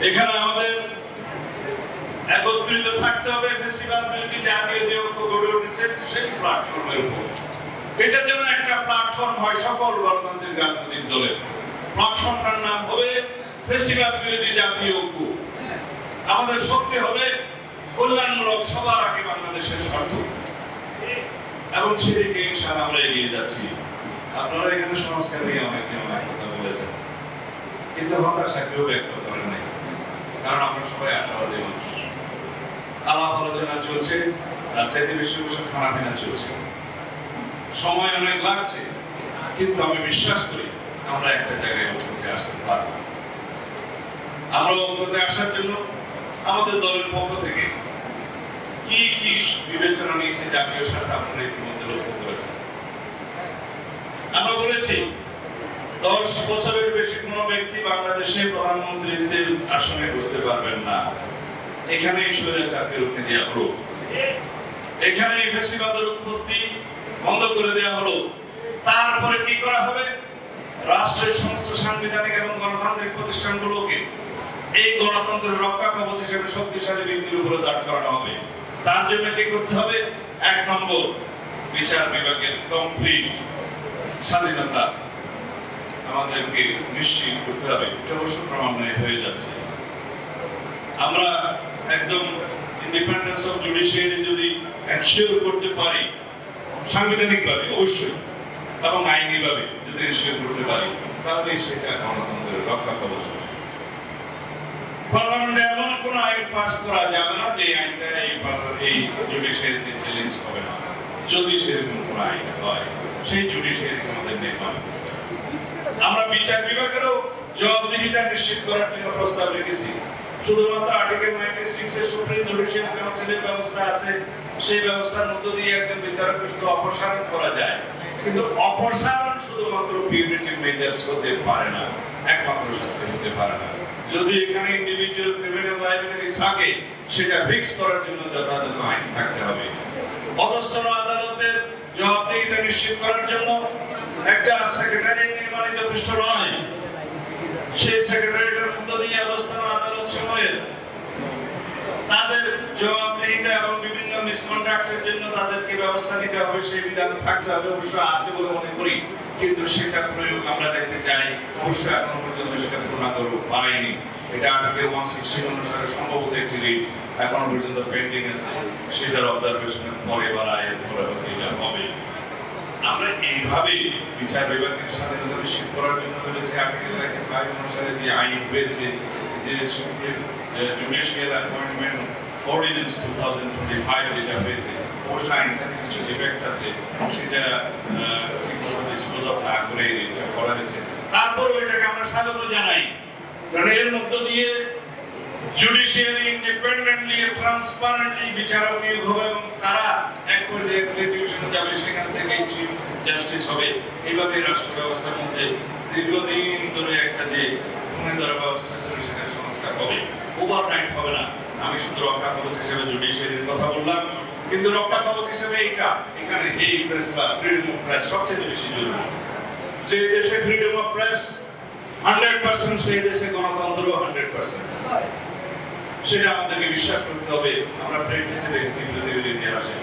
এখানে আমাদের একত্রিত থাকতে হবে ফেসিবাদ বিরোধী জাতীয় যে ঐক্য গড়ে উঠেছে সেই প্ল্যাটফর্মের উপর। এটা যেন একটা প্ল্যাটফর্ম হয় সকল গণতান্ত্রিক রাজনৈতিক দলের। প্ল্যাটফর্মটার নাম হবে ফেসিবাদ বিরোধী জাতীয় ঐক্য। আমাদের শক্তি হবে কল্যাণমূলক সবার আগে বাংলাদেশের স্বার্থ, এবং সেদিকে ইনশাআল্লাহ আমরা এগিয়ে যাচ্ছি। আপনারা এখানে সংস্কার নিয়ে অনেক কথা বলেছেন, কিন্তু হতাশা কেউ ব্যক্ত করেন নাই, কারণ আমরা সবাই আশাবাদী মানুষ। আলাপ আলোচনা চলছে, তার চাইতে বেশি বসে খানাপিনা চলছে, সময় অনেক লাগছে, কিন্তু আমি বিশ্বাস করি আমরা একটা জায়গায় ঐক্যতে আসতে পারব। আমরা ঐক্যতে আসার জন্য আমাদের দলের পক্ষ থেকে কি কি বিবেচনা নিয়েছে জাতীয় স্বার্থে আপনারা ইতিমধ্যে লক্ষ্য করেছেন। আমরা বলেছি 10 বছরের বেশি কোন ব্যক্তি বাংলাদেশে প্রধানমন্ত্রীর আসনে বসতে পারবেন না। এখানেই স্বৈরাচারকে রুখে দেওয়া হলো, এখানেই ফ্যাসিবাদের উৎপত্তি বন্ধ করে দেওয়া হলো। তারপরে কি করা হবে? রাষ্ট্রের সমস্ত সাংবিধানিক এবং গণতান্ত্রিক প্রতিষ্ঠানগুলোকে এই গণতন্ত্রের রক্ষা কবচ হিসেবে শক্তিশালী ভিত্তির উপরে দাঁড় করানো হবে। তার জন্য কি করতে হবে? 1 নম্বর, বিচার বিভাগের কমপ্লিট স্বাধীনতা আমাদেরকে নিশ্চিত করতে হবে। এটা অবশ্য ক্রমান্বয়ে হয়ে যাচ্ছে। আমরা একদম ইন্ডিপেন্ডেন্স অফ জুডিশিয়ারি যদি এনশিওর করতে পারি সাংবিধানিকভাবে অবশ্যই, এবং আইনিভাবে যদি এনশিওর করতে পারি, তাহলে সেটা গণতন্ত্রের রক্ষা কবচ। পার্লামেন্টে এমন কোন আইন পাস করা যাবে না যে আইনটা এই জুডিশিয়ারিতে চ্যালেঞ্জ হবে না। যদি সেরকম কোন আইন হয়, সেই জুডিশিয়ারি আমাদের নির্মাণ করতে হবে। আমরা বিচার বিভাগেরও জবাবদিহিতা নিশ্চিত করার জন্য প্রস্তাব রেখেছি। শুধুমাত্র আর্টিকেল 96 এর সুপ্রিম জুডিশিয়াল কাউন্সিলের ব্যবস্থা আছে, সেই ব্যবস্থার মধ্য দিয়ে একজন বিচারককে শুধু অপসারণ করা যায়, কিন্তু অপসারণ শুধুমাত্র পিউনিটিভ মেজার্স হতে পারে না, একমাত্র শাস্তি হতে পারে না। যদি এখানে ইন্ডিভিজুয়াল ক্রিমিনাল লায়াবিলিটি থাকে, সেটা ফিক্স করার জন্য যথাযথ আইন থাকতে হবে। অধস্তন আদালতের জবাবদিহিতা নিশ্চিত করার জন্য একটা সেক্রেটারিয়েট নির্মাণই যথেষ্ট নয়। সেই সেক্রেটারিয়েটের মধ্য দিয়ে অধস্তন আদালত সময়ের তাদের জবাবদিহিতা এবং বিভিন্ন মিসকন্ডাক্টের জন্য তাদেরকে ব্যবস্থা নিতে হবে, সেই বিধান থাকতে হবে। অবশ্য আছে বলে মনে করি, কিন্তু সেটা প্রয়োগ আমরা দেখতে চাই। অবশ্য এখনো পর্যন্ত সেটা পূর্ণাঙ্গ রূপ পায়নি। এটা আর্টিকেল 116 অনুসারে সম্ভবত একটি রিট এখনো পর্যন্ত পেন্ডিং আছে, সেটার অবজারভেশনের পরে বা রায়ের পরে এটা হবে। আমরা এইভাবে বিচার বিভাগের স্বাধীনতা নিশ্চিত করার জন্য বলেছি আর্টিকেল 5 অনুসারে যে আইন হয়েছে, যে সুপ্রিম জুডিশিয়াল অ্যাপয়েন্টমেন্ট অর্ডিন্যান্স 2025 যেটা হয়েছে, অবশ্য আইনটাতে কিছু ডিফেক্ট আছে, সেটা ঠিকভাবে ডিসপোজ অফ না করে এটা করা হয়েছে। তারপরও এটাকে আমরা স্বাগত জানাই, কারণ এর মধ্য দিয়ে জুডিশিয়ারি ইন্ডিপেন্ডেন্টলি ট্রান্সপারেন্টলি বিচারক নিয়োগ হবে এবং তারা এক পর্যায়ে রিভিউশনে যাবে, সেখান থেকে চিফ জাস্টিস হবে। এইভাবে রাষ্ট্র ব্যবস্থার মধ্যে দীর্ঘদিন ধরে একটা যে গুণেন্দর ব্যবস্থা ছিল সেটা সংস্কার হবে, ওভারনাইট হবে না। আমি শুধু রক্ষা কবচ হিসেবে জুডিশিয়ারির কথা বললাম, কিন্তু রক্ষা কবচ হিসেবে এইটা এখানে এই প্রেস বা ফ্রিডম অফ প্রেস সবচেয়ে বেশি জরুরি। যে দেশে ফ্রিডম অফ প্রেস 100%, সেই দেশে গণতন্ত্র 100%। সেটা আমাদেরকে বিশ্বাস করতে হবে। আমরা প্র্যাকটিসে দেখেছি পৃথিবীর ইতিহাসে